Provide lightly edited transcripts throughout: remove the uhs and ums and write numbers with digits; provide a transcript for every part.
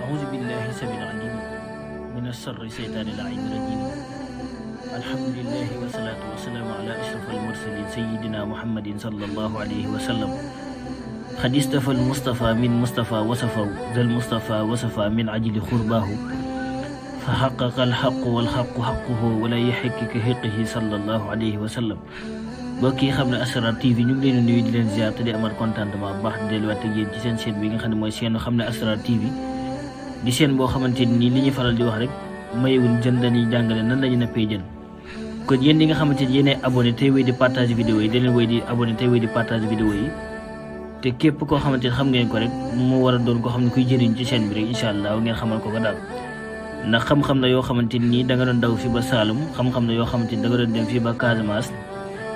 أعوذ بالله السميع العليم من الشر الشيطان اللعين الرجيم. الحمد لله والصلاة والسلام على أشرف المرسلين سيدنا محمد صلى الله عليه وسلم. قد استفى المصطفى من مصطفى وصفه ذا المصطفى وصفى من عجل خرباه فحقق الحق والحق حقه ولا يحق كحقه صلى الله عليه وسلم. mbokk yi xam ne Asrar TV ñu ngi leen nuyu di leen ziar te di amal contentement bu baax di delluwaat ak yéen ci seen chaîne bi nga xam ne mooy chaîne xam ne Asrar TV di chaîne boo xamante ni li ñuy faral di wax rek mayewuñ jën dañuy jàngale nan lañu nappee jën. kon yéen ñi nga xamante ni yéenay abonné tey wéy di partage vidéo yi da leen wéy di abonné tey wéy di partage vidéo yi te képp koo xamante ni xam ngeen ko rek mu war a doon koo xam ne kuy jëriñ ci chaîne bi rek incha allah ngeen xamal ko daal. ndax xam-xam la yoo xamante ni da nga doon daw fii ba Saloum xam-xam la yoo xamante ni da nga doon dem fii ba Casamance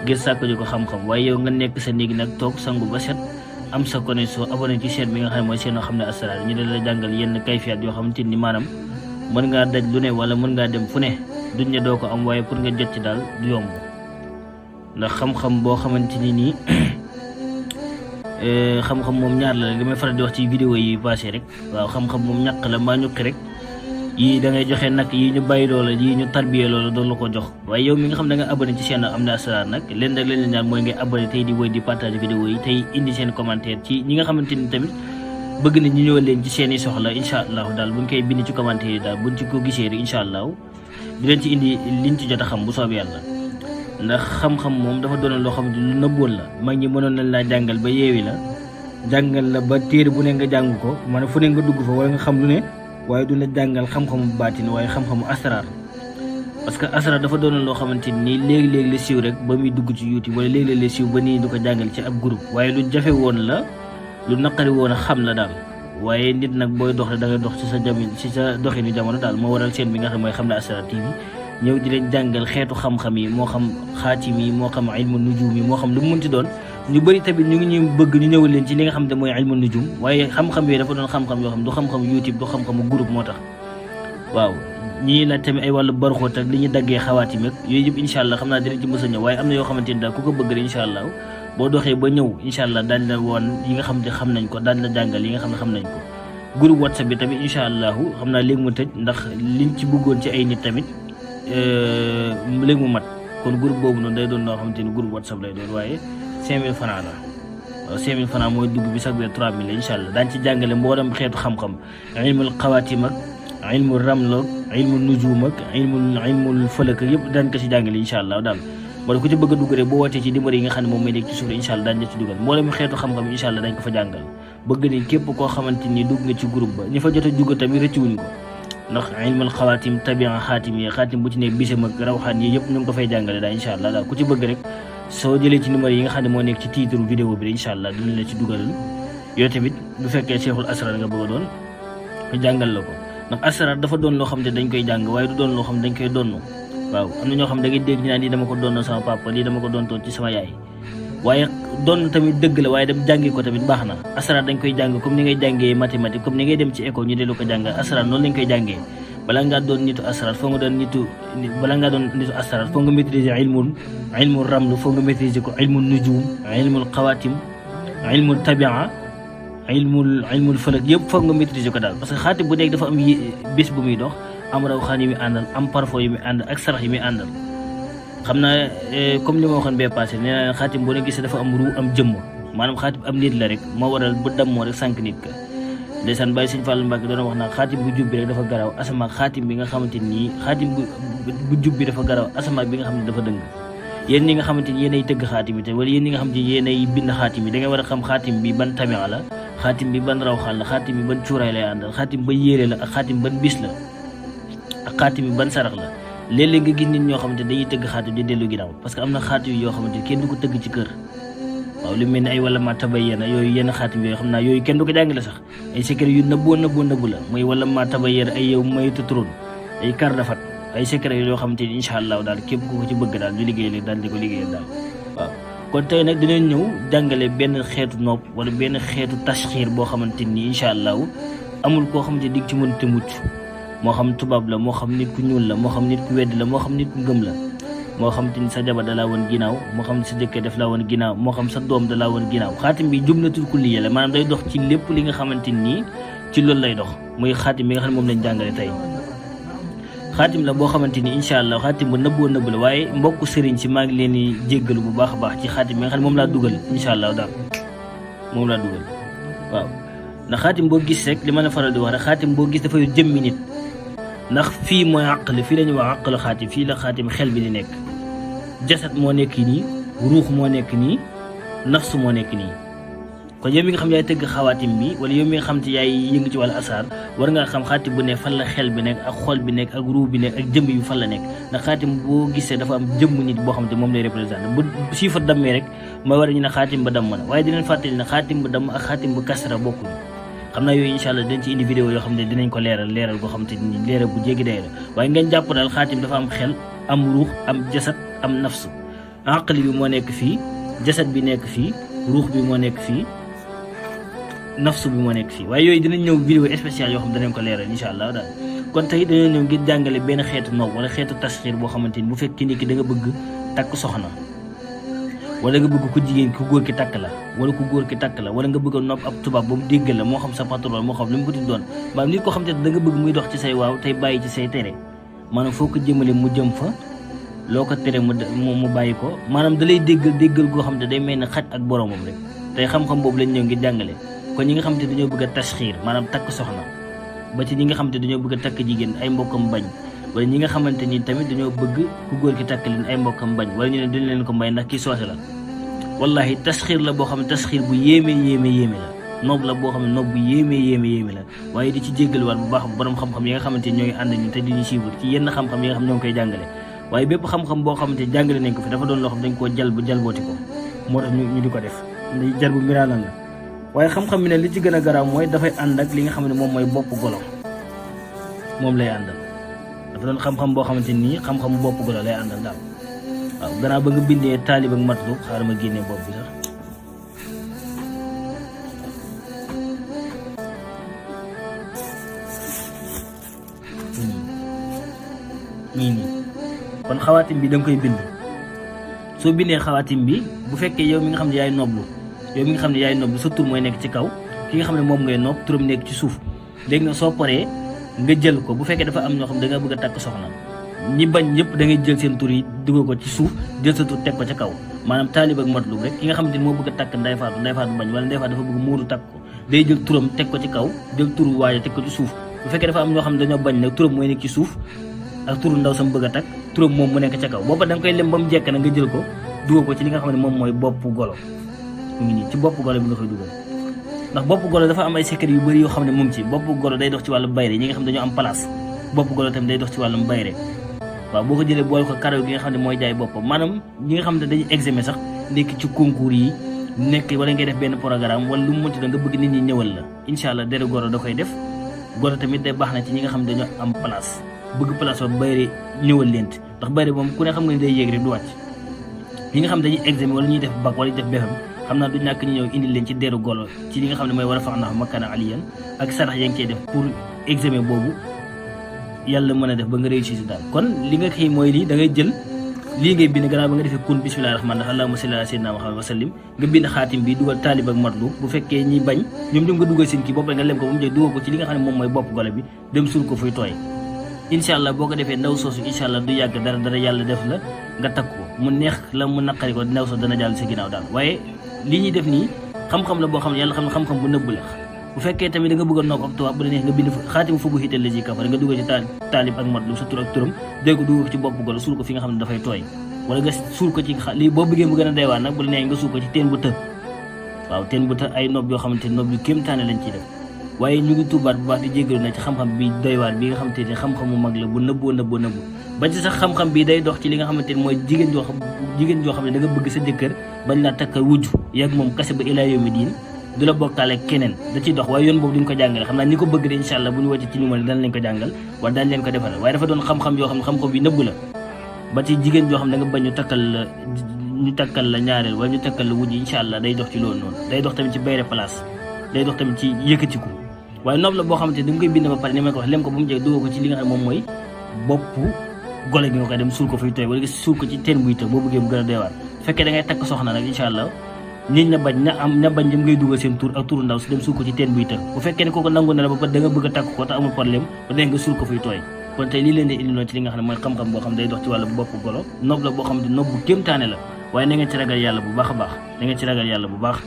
ngir sàkku ji ko xam-xam waaye yow nga nekk sa néeg nag toog sangu ba set am sa connexion abonné ci chaîne bi nga xam ne mooy chaîne xam ne Asrar ñu la jàngal yenn kayfiyaat yoo xamante ni maanaam mën ngaa daj lu ne wala mën ngaa dem fu ne duñ ne doo ko am waaye pour nga jot ci daal du yomb ndax xam-xam boo xamante ni nii xam-xam moom ñaar la li may faral di wax ci vidéo yi passé rek waaw xam-xam moom ñàkk la mbaa ñukki rek yii da ngay joxe nag yii ñu bàyyi loola yii ñu tarbiyee loola doon la ko jox waaye yow mi nga xam da nga abonné ci chaîne am na Asrar nag leen rek leen ñaan mooy ngay abonné tey di woy di partage vidéo yi tey indi seen commentaire ci ñi nga xamante ni tamit bëgg na ñu ñëwal leen ci seen i soxla incha allahu daal buñ koy bind ci commentaire yi daal buñ ci ko gisee rek incha allahu di leen ci indi liñ ci jot a xam bu soob yàlla ndax xam-xam moom dafa doonoon loo xam ne lu nëbboon la mag ñi mënoon nañ laa jàngal ba yeewi la jàngal la ba téere bu ne nga jàng ko maanaam fu ne nga dugg fa wala nga xam lu ne waaye du la jàngal xam-xamu baatin waaye xam-xamu asrar parce que asrar dafa doonoon loo xamante ni léegi-léegi la siiw rek ba muy dugg ci YouTube wala léegi-léegi la siiw ba nii du ko jàngal ci ab groupe waaye lu jafe woon la lu naqari woon a xam la daal waaye nit nag booy dox da ngay dox ci sa jamin ci sa doxinu jamono daal moo waral seen bi nga xam mooy xam ne Asrar TV ñëw di leen jàngal xeetu xam-xam yi moo xam xaatim yi moo xam ilmu nujum yi moo xam lu mu mën ci doon ñu bëri tamit ñu ngi ñu bëgg ñu ñëwal leen ci li nga xam ne mooy ilmu nujum waaye xam-xam yooyu dafa doon xam-xam yoo xam du xam-xam YouTube du xam-xamu groupe moo tax waaw ñii laaj tamit ay wàllu barxoot ak li ñu daggee xawaatim ak yooyu yëpp incha allah xam naa dinañ ci mës a ñëw waaye am na yoo xamante ni daal ku ko bëgg rek incha allah boo doxee ba ñëw incha allah daañ la woon yi nga xam ne xam nañ ko daañ la jàngal yi nga xam ne xam nañ ko groupe WhatsApp bi tamit incha allahu xam naa léegi mu tëj ndax liñ ci bëggoon ci ay nit tamit léegi mu mat kon groupe boobu noonu day doon loo xamante ni groupe WhatsApp lay doon waaye 5000 francs la waaw 5000 francs mooy dugg bi sax weer 3000 la incha allah daañ ci jàngale mboolem xeetu xam-xam ilmul xawaatim ak ilmul raml ak ilmul nujum ak ilmul falak yëpp daañ ko ci jàngale incha allah daal moo ku ci bëgg a dugg rek boo wootee ci numéro yi nga xam ne moom may nekk ci suuf incha allah daañu la ci dugal mboolem xeetu xam-xam incha allah dañ ko fa jàngal bëgg ni képp koo xamante ni dugg nga ci groupe ba ñi fa jot a dugg tamit rëccuwuñ ko ndax ilmul xawaatim tabia xaatim yi xaatim bu ci ne bisam ak rawxaan yi yëpp ñu ngi ko fay jàngale daal incha allah daal ku ci bëgg rek soo jëlee ci numéro yi nga xam ne moo nekk ci titre vidéo bi rek incha allah dinañ la ci dugalal yooyu tamit bu fekkee Cheikhul Asrar nga bëgg a doon ñu jàngal la ko ndax Asrar dafa doon loo xam ne dañ koy jàng waaye du doon loo xam ne dañ koy donn waaw am na ñoo xam da ngay dégg ñu naan lii dama ko doon sama papa lii dama ko doon toon ci sama yaay waaye doon tamit dëgg la waaye dem jàngi ko tamit baax na Asrar dañ koy jàng comme ni ngay jàngee mathématique comme ni ngay dem ci école ñu delu ko jàngal Asrar noonu lañ koy jàngee bala ngaa doon nitu Asrar foo nga doon nitu Asrar foo nga maîtriser ilmul raml foo nga maîtriser ko ilmul nujum ilmul xawaatim ilmul tabia ilmul falak yëpp foog nga maîtriser ko daal parce que xaatim bu nekk dafa am bés bu muy dox am raw xaan yi muy àndal am parfum yi muy àndal ak sarax yi muy àndal xam naa comme li ma waxoon bee passé nee naa xaatim boo ne gisee dafa am ruu am jëmm maanaam xaatim am nit la rek moo waral bu dammoo rek sànq nit ka ndeysaan bàyyi Sëñ Fallu Mbàkke doon wax naa xaatim bu jub bi rek dafa garaw asamaak xaatim bi nga xamante nii xaatim bu jub bi dafa garaw asamaak bi nga xam ne dafa dëng yéen ñi nga xamante ni yéenay tëgg xaatim yi te wala yéen ñi nga xamante ni yéenay bind xaatim yi da ngay war a xam xaatim bi ban tamia la xaatim bi ban rawxaan la xaatim bi ban cuuraay lay àndal xaatim ban yére la ak xaatim ban bis la ak xaatim bi ban sarax la léeg-léeg nga gis nit ñoo xamante dañuy tëgg xaatim di dellu ginnaaw parce que am na xaatim yoo xamante kenn du ko tëgg ci kër waaw lu mel ni ay wala ma tabayyana yooyu yenn xaatim yooyu xam naa yooyu kenn du ko jàngale sax ay secret yu nëbboo la mooy wala ma tabayyana ay yow may tuturoon ay kar dafat ay secret yoo xamante ni incha allah daal képp ku ko ci bëgg daal du liggéey daal di ko liggéeyal daal waaw kon tey nag dinañ ñëw jàngale benn xeetu nopp wala benn xeetu tashxiir boo xamante ni incha allah amul koo xamante dig ci mën te mucc moo xam tubaab la moo xam nit ku ñuul la moo xam nit ku wedd la moo xam nit ku ngëm la moo xam te ni sa jabar da laa woon ginnaaw moo xam sa jëkkër daf laa woon ginnaaw moo xam sa doom da laa woon ginnaaw xaatim bi jumlatul kulliya la maanaam day dox ci lépp li nga xamante ni ci loolu lay dox muy xaatim bi nga xam ne moom lañ jàngale tey. xaatim la boo xamante ni incha allah xaatim bu nëbboo nëbb la waaye mbokku sëriñ si maa ngi leen di jéggalu bu baax a baax ci xaatim bi nga xam ne moom laa dugal incha allah daal moom laa dugal waaw. ndax xaatim boo gis rek li ma la faral di wax rek xaatim boo gis dafay jëmmi nit ndax fii mooy àqal fii la ñuy wax àqalu xaatim fii la xaatim xel bi di nekk jasad moo nekk nii ruux moo nekk nii nafsu moo nekk nii. kon yow mi nga xam yaay tëgg xawaatim bi wala yow mi nga xam te yaay yëngu ci wàllu asaar war ngaa xam xaatim bu ne fan la xel bi nekk ak xol bi nekk ak ruux bi nekk ak jëmm yu fan la nekk ndax xaatim boo gisee dafa am jëmm nit boo xam te moom lay représenté bu chiffre dammee rek mooy war a ñu ne xaatim ba damm na waaye dinañ fàttali ne xaatim bu damm ak xaatim bu kasra bokkuñu. xam naa yooyu incha allah dañ ci indi vidéo yoo xam ne dinañ ko leeral goo xam te ni leeral bu jéggi day la waaye ngeen jàpp daal xaatim dafa am xel am ruux am jasad am nafsu aqli bi moo nekk fii jasad bi nekk fii ruux bi moo nekk fii nafsu bi moo nekk fii waaye yooyu dinañ ñëw vidéo spéciale yoo xam danañ ko leeral incha allah daal. kon tey dañoo ñëw ngir jàngale benn xeetu noob wala xeetu tasxiir boo xamante ni bu fekkee ni ki da nga bëgg takk soxna wala nga bëgg ku jigéen ku góor ki takk la wala ku góor ki takk la wala nga bëgg a nopp ab tubaab ba mu déggal la moo xam sa patron moo xam li mu ko doon maanaam nit koo xam te da nga bëgg muy dox ci say waaw tey bàyyi ci say tere maanaam foo ko jëmale mu jëm fa loo ko tere mu bàyyi ko maanaam da lay déggal goo xam te day mel ne xaj ak boromam rek tey xam-xam boobu lañ ñëw ngir jàngale. kon ñi nga xam te dañoo bëgg a tasxiir maanaam takk soxna ba ci ñi nga xam te dañoo bëgg a takk jigéen ay mbokkam bañ wala ñi nga xamante ni tamit dañoo bëgg ku góor ki takk leen ay mbokkam bañ wala ñu ne duñ leen ko may ndax kii soose la wallahi tasxiir la boo xam ne tasxiir bu yéeme la noob la boo xam ne noob bu yéeme la waaye di ci jéggalwaat bu baax borom xam-xam yi nga xamante ni ñooy ànd ñu te di ñu suivre ci yenn xam-xam yi nga xam ñoo ngi koy jàngale waaye bépp xam-xam boo xamante ni jàngale nañ ko fi dafa doon loo xam dañ koo jalbooti ko moo tax ñu di ko def nda jar bu miraalan la waaye xam-xam bi ne li ci gën a garaaw mooy dafay ànd ak li nga xam ne moom mooy bopp golo moom lay àndal dafa doon xam-xam boo xamante nii xam-xamu bopp golo lay àndal daal waaw gannaaw ba nga bindee taalib ak matlu xaaral ma génnee bopp bi sax nii kon xawaatim bi da nga koy bind soo bindee xawaatim bi bu fekkee yow mi nga xam ne yaay noblu yow mi nga xam ne yaay nopp sa tur mooy nekk ci kaw ki nga xam ne moom ngay nopp turam nekk ci suuf léegi nag soo paree nga jël ko bu fekkee dafa am ñoo xam ne da nga bëgg a takk soxna ñi bañ ñëpp da ngay jël seen tur yi dugal ko ci suuf jël sa tur teg ko ca kaw maanaam taalib ak matlub rek ki nga xamante ni moo bëgg a takk nday faatu bañ wala nday faatu dafa bëgg muudu takk ko day jël turam teg ko ci kaw jël turu waaye teg ko ci suuf bu fekkee dafa am ñoo xam ne dañoo bañ nag turam mooy nekk ci suuf ak turu ndaw sam bëgg a takk turam moom mu nekk ca kaw booba da nga koy lem ba mu jekk nag nga jël ko dugal ko ci li nga xam ne moom mooy bopp golo mu ngi nii ci bopp golo bi nga koy dugal ndax bopp golo dafa am ay secret yu bëri yoo xam ne moom ci bopp golo day dox ci wàllu bayre ñi nga xam ne dañoo am place bopp golo tamit day dox ci wàllum bayre waaw boo ko jëlee boole ko karaw gi nga xam ne mooy jaay boppam maanaam ñi nga xam ne dañuy examen sax nekk ci concours yi nekk wala ngay def benn programme wala lu mu mënti doon nga bëgg nit ñi ñëwal la incha allah dere golo da koy def golo tamit day baax na ci ñi nga xam ne dañoo am place bëgg place ba bayre ñëwal leent ndax bayre moom ku ne xam nga ne day yéeg rek du wàcc ñi nga xam ne dañuy examen wala ñuy def bac wala ñuy def BFEM xam naa du ñàkk ñu ñëw indi leen ci deru golo ci li nga xam ne mooy war a fax nax makana aliyan ak sarax yaa ngi cey def pour examen boobu yàlla mën a def ba nga réussir si daal kon li nga xëy mooy lii da ngay jël lii ngay bind gannaaw ba nga defee kun bismillahi rahmaani rahim allahumma salli ala sayyidina muhammad wa sallim nga bind xaatim bi dugal taalib ak matlu bu fekkee ñi bañ ñoom nga dugal seen kii bopp nga lem ko ba mu jël dugal ko ci li nga xam ne moom mooy bopp golo bi dem suul ko fuy tooy incha allah boo ko defee ndaw soosu incha allah du yàgg dara yàlla def la nga takk ko mu neex la mu naqari ko ndaw soosu dana jàll si ginnaaw daal waaye li ñuy def nii xam-xam la boo xam ne yàlla xam ne xam-xam bu nëbb la bu fekkee tamit da nga bëgg a nopp ab tubaab bu la neex nga bind xaatimu fugu xiital la ji kafare nga dugal ci taalib ak matlu sa tur ak turam dégg ko dugal ko ci bopp golo suul ko fi nga xam ne dafay tooy wala nga suul ko ci lii boo bëggee mu gën a deewaan nag bu la neex nga suul ko ci teen bu të waaw teen bu të ay nopp yoo xamante ne nopp yu kéemtaane lañ ciy def waaye ñu ngi tuubaat bu baax di jéggalu na ci xam-xam bi doy waar bi nga xamante ne xam-xamu mag la bu nëbboo ba ci sax xam-xam bi day dox ci li nga xamante ne mooy jigéen joo xam ne da nga bëgg sa jëkkër bañ laa takk wujj yàgg moom kase ba ilaa yawmi diin du la bokkaale keneen da ciy dox waaye yoon boobu duñ ko jàngale xam naa ñi ko bëgg de incha allah bu ñu wàcce ci numéro dana leen ko jàngal wala daan leen ko defal waaye dafa doon xam-xam yoo xam ne xam-xam bi nëbb la ba ci jigéen joo xam ne da nga bañ ñu takkal la ñaareel wala ñu takkal la wujj incha allah day dox ci loolu noonu day dox tamit ci bayre place day dox tamit ci yëkkatiku waaye noob la boo xamante ne da nga koy bind ba pare ni ma ko wax lem ko ba mu jeex dugal ko ci li nga xam ne moom mooy bopp golo gi nga koy dem suul ko fuy tooy wala nga suul ko ci teen buy tooy boo bëggee mu gën a deewaar fekkee da ngay takk soxna nag incha allah nit ña bañ ña bañ ñëm ngay dugal seen tur ak turu ndaw si dem suul ko ci teen buy tër bu fekkee ne kooku nangu na la ba pare da nga bëgg a takk ko te amul problème ba dee nga suul ko fiy tooy kon tey lii leen di indi loon ci li nga xam ne mooy xam-xam boo xam day dox ci wàllu bopp golo nopp la boo xam ne nopp bu kéemtaane la waaye na ngeen ci ragal yàlla bu baax a baax na ngeen ci ragal yàlla bu baax